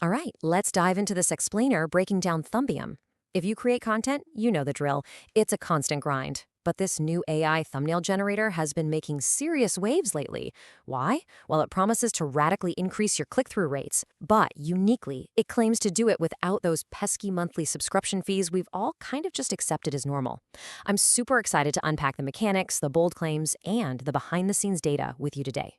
All right, let's dive into this explainer breaking down Thumbium. If you create content, you know the drill. It's a constant grind. But this new AI thumbnail generator has been making serious waves lately. Why? Well, it promises to radically increase your click-through rates. But uniquely, it claims to do it without those pesky monthly subscription fees we've all kind of just accepted as normal. I'm super excited to unpack the mechanics, the bold claims, and the behind-the-scenes data with you today.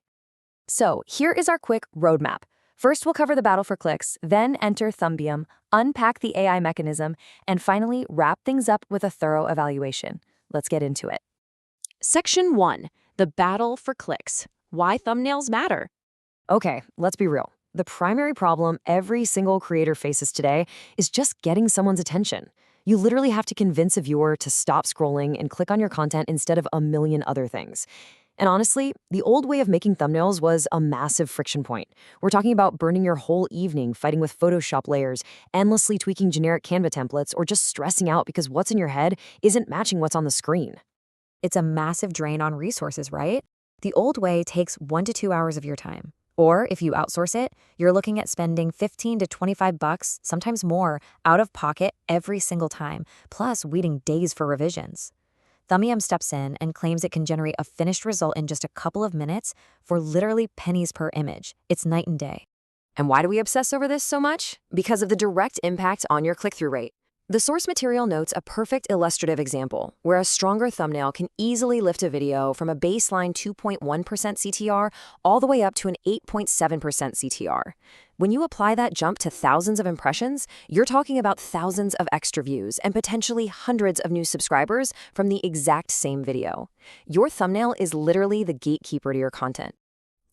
So here is our quick roadmap. First, we'll cover the battle for clicks, then enter Thumbium, unpack the AI mechanism, and finally wrap things up with a thorough evaluation. Let's get into it. Section 1. The battle for clicks. Why thumbnails matter. Okay, let's be real. The primary problem every single creator faces today is just getting someone's attention. You literally have to convince a viewer to stop scrolling and click on your content instead of a million other things. And honestly, the old way of making thumbnails was a massive friction point. We're talking about burning your whole evening fighting with Photoshop layers, endlessly tweaking generic Canva templates, or just stressing out because what's in your head isn't matching what's on the screen. It's a massive drain on resources, right? The old way takes 1 to 2 hours of your time. Or if you outsource it, you're looking at spending 15 to 25 bucks, sometimes more, out of pocket every single time, plus waiting days for revisions. Thumbium steps in and claims it can generate a finished result in just a couple of minutes for literally pennies per image. It's night and day. And why do we obsess over this so much? Because of the direct impact on your click-through rate. The source material notes a perfect illustrative example, where a stronger thumbnail can easily lift a video from a baseline 2.1% CTR all the way up to an 8.7% CTR. When you apply that jump to thousands of impressions, you're talking about thousands of extra views and potentially hundreds of new subscribers from the exact same video. Your thumbnail is literally the gatekeeper to your content.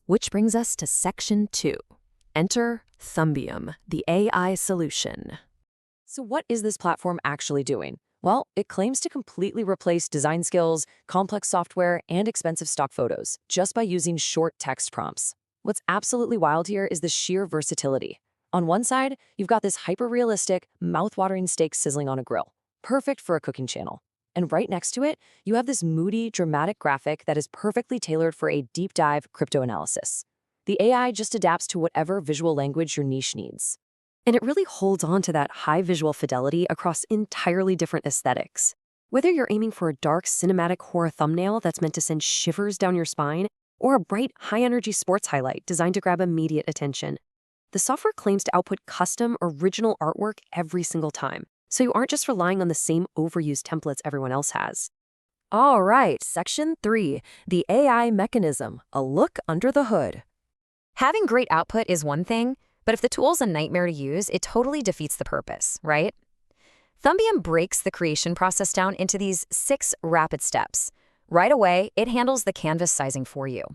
Which brings us to Section 2. Enter Thumbium, the AI solution. So what is this platform actually doing? Well, it claims to completely replace design skills, complex software, and expensive stock photos just by using short text prompts. What's absolutely wild here is the sheer versatility. On one side, you've got this hyper-realistic, mouth-watering steak sizzling on a grill, perfect for a cooking channel. And right next to it, you have this moody, dramatic graphic that is perfectly tailored for a deep-dive crypto analysis. The AI just adapts to whatever visual language your niche needs. And it really holds on to that high visual fidelity across entirely different aesthetics. Whether you're aiming for a dark, cinematic horror thumbnail that's meant to send shivers down your spine, or a bright, high-energy sports highlight designed to grab immediate attention, the software claims to output custom, original artwork every single time, so you aren't just relying on the same overused templates everyone else has. All right, Section 3, the AI mechanism, a look under the hood. Having great output is one thing, but if the tool's a nightmare to use, it totally defeats the purpose, right? Thumbium breaks the creation process down into these 6 rapid steps. Right away, it handles the canvas sizing for you.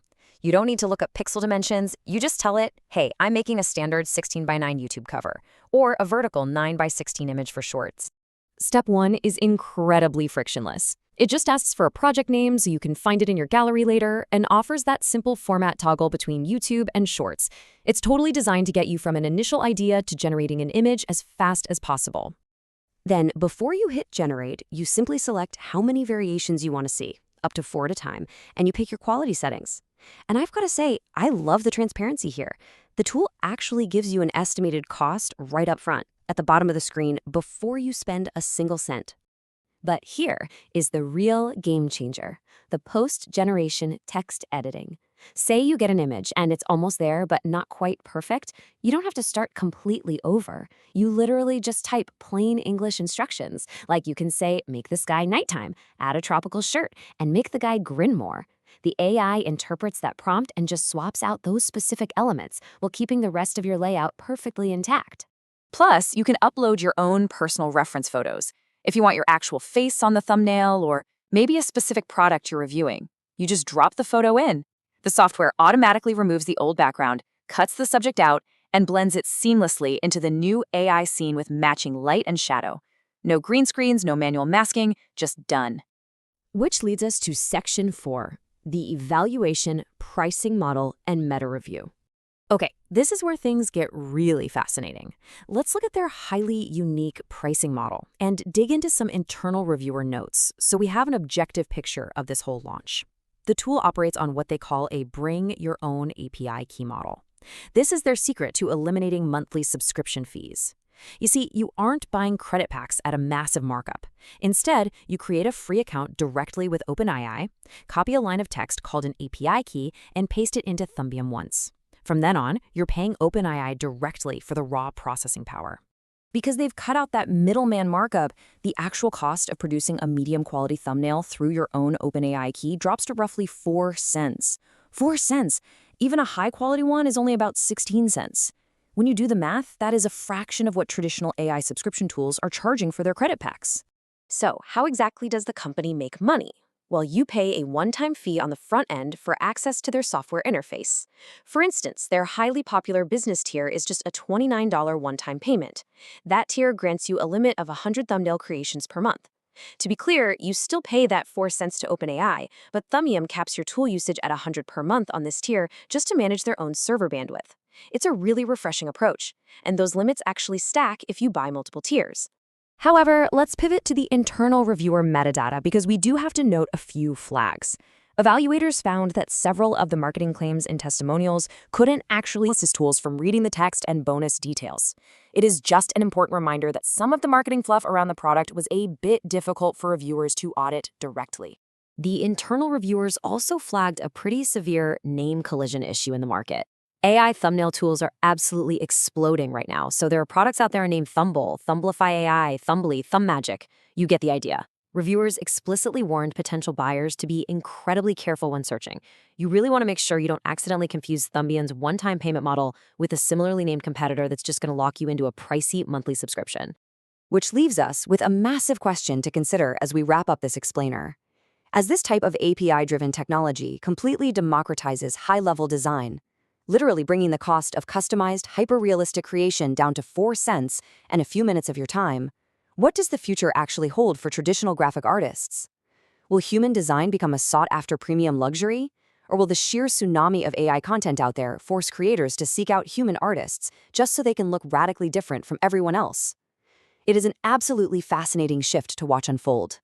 You don't need to look up pixel dimensions. You just tell it, hey, I'm making a standard 16:9 YouTube cover, or a vertical 9:16 image for shorts. Step 1 is incredibly frictionless. It just asks for a project name so you can find it in your gallery later and offers that simple format toggle between YouTube and Shorts. It's totally designed to get you from an initial idea to generating an image as fast as possible. Then, before you hit generate, you simply select how many variations you want to see, up to 4 at a time, and you pick your quality settings. And I've got to say, I love the transparency here. The tool actually gives you an estimated cost right up front, at the bottom of the screen, before you spend a single cent. But here is the real game changer, the post-generation text editing. Say you get an image and it's almost there but not quite perfect, you don't have to start completely over. You literally just type plain English instructions, like you can say, make the sky nighttime, add a tropical shirt, and make the guy grin more. The AI interprets that prompt and just swaps out those specific elements while keeping the rest of your layout perfectly intact. Plus, you can upload your own personal reference photos. If you want your actual face on the thumbnail or maybe a specific product you're reviewing, you just drop the photo in. The software automatically removes the old background, cuts the subject out, and blends it seamlessly into the new AI scene with matching light and shadow. No green screens, no manual masking, just done. Which leads us to Section 4, the evaluation, pricing model, and meta review. Okay, this is where things get really fascinating. Let's look at their highly unique pricing model and dig into some internal reviewer notes so we have an objective picture of this whole launch. The tool operates on what they call a bring your own API key model. This is their secret to eliminating monthly subscription fees. You see, you aren't buying credit packs at a massive markup. Instead, you create a free account directly with OpenAI, copy a line of text called an API key, and paste it into Thumbium once. From then on, you're paying OpenAI directly for the raw processing power. Because they've cut out that middleman markup, the actual cost of producing a medium-quality thumbnail through your own OpenAI key drops to roughly 4 cents. 4 cents! Even a high-quality one is only about 16 cents. When you do the math, that is a fraction of what traditional AI subscription tools are charging for their credit packs. So, how exactly does the company make money? Well, you pay a one-time fee on the front end for access to their software interface. For instance, their highly popular business tier is just a $29 one-time payment. That tier grants you a limit of 100 thumbnail creations per month. To be clear, you still pay that 4 cents to OpenAI, but Thumbium caps your tool usage at 100 per month on this tier just to manage their own server bandwidth. It's a really refreshing approach, and those limits actually stack if you buy multiple tiers. However, let's pivot to the internal reviewer metadata because we do have to note a few flags. Evaluators found that several of the marketing claims and testimonials couldn't actually assist tools from reading the text and bonus details. It is just an important reminder that some of the marketing fluff around the product was a bit difficult for reviewers to audit directly. The internal reviewers also flagged a pretty severe name collision issue in the market. AI thumbnail tools are absolutely exploding right now, so there are products out there named Thumble, Thumblify AI, Thumbly, ThumbMagic. You get the idea. Reviewers explicitly warned potential buyers to be incredibly careful when searching. You really want to make sure you don't accidentally confuse Thumbium's one-time payment model with a similarly named competitor that's just going to lock you into a pricey monthly subscription. Which leaves us with a massive question to consider as we wrap up this explainer. As this type of API-driven technology completely democratizes high-level design, literally bringing the cost of customized, hyper-realistic creation down to 4 cents and a few minutes of your time, what does the future actually hold for traditional graphic artists? Will human design become a sought-after premium luxury? Or will the sheer tsunami of AI content out there force creators to seek out human artists just so they can look radically different from everyone else? It is an absolutely fascinating shift to watch unfold.